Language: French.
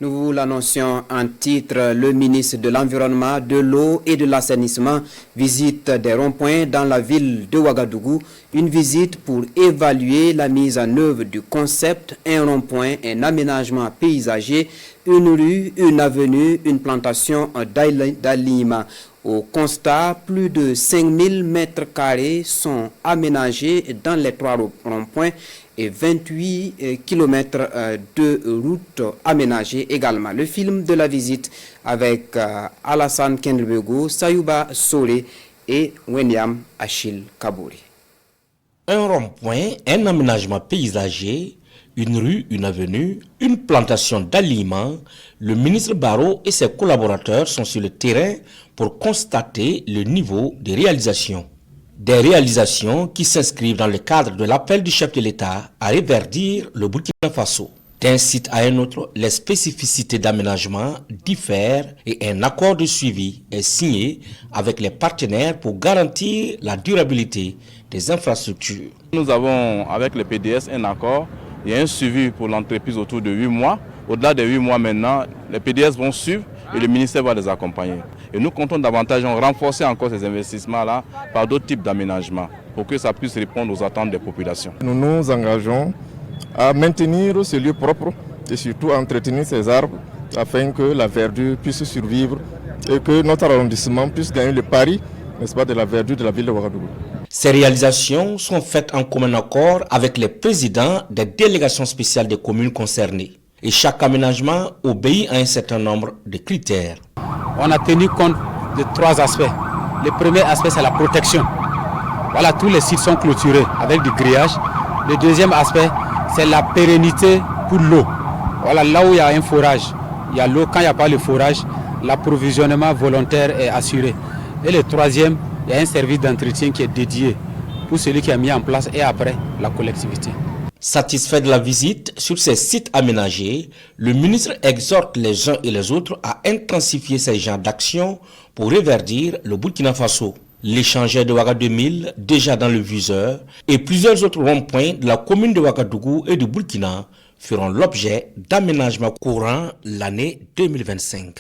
Nous vous l'annoncions en titre, le ministre de l'Environnement, de l'Eau et de l'Assainissement visite des ronds-points dans la ville de Ouagadougou. Une visite pour évaluer la mise en œuvre du concept un rond-point, un aménagement paysager, une rue, une avenue, une plantation d'alignement. Au constat, plus de 5000 mètres carrés sont aménagés dans les 3 ronds-points et 28 km de routes aménagées également. Le film de la visite avec Alassane Kendebego, Sayouba Sole et Wenyam Achille Kabouri. Un rond-point, un aménagement paysager, une rue, une avenue, une plantation d'aliments, le ministre Barrot et ses collaborateurs sont sur le terrain pour constater le niveau des réalisations. Des réalisations qui s'inscrivent dans le cadre de l'appel du chef de l'État à reverdir le Burkina Faso. D'un site à un autre, les spécificités d'aménagement diffèrent et un accord de suivi est signé avec les partenaires pour garantir la durabilité des infrastructures. Nous avons avec le PDS un accord. Il y a un suivi pour l'entreprise autour de 8 mois. Au-delà de 8 mois maintenant, les PDS vont suivre et le ministère va les accompagner. Et nous comptons davantage renforcer encore ces investissements-là par d'autres types d'aménagements pour que ça puisse répondre aux attentes des populations. Nous nous engageons à maintenir ce lieu propre et surtout à entretenir ces arbres afin que la verdure puisse survivre et que notre arrondissement puisse gagner le pari, n'est-ce pas, de la verdure de la ville de Ouagadougou. Ces réalisations sont faites en commun accord avec les présidents des délégations spéciales des communes concernées. Et chaque aménagement obéit à un certain nombre de critères. On a tenu compte de 3 aspects. Le premier aspect, c'est la protection. Voilà, tous les sites sont clôturés avec du grillage. Le deuxième aspect, c'est la pérennité pour l'eau. Voilà, là où il y a un forage, il y a l'eau. Quand il n'y a pas le forage, l'approvisionnement volontaire est assuré. Et le troisième, il y a un service d'entretien qui est dédié pour celui qui a mis en place et après la collectivité. Satisfait de la visite sur ces sites aménagés, le ministre exhorte les uns et les autres à intensifier ces genres d'actions pour reverdir le Burkina Faso. L'échangeur de Ouaga 2000, déjà dans le viseur, et plusieurs autres ronds-points de la commune de Ouagadougou et du Burkina feront l'objet d'aménagements courant l'année 2025.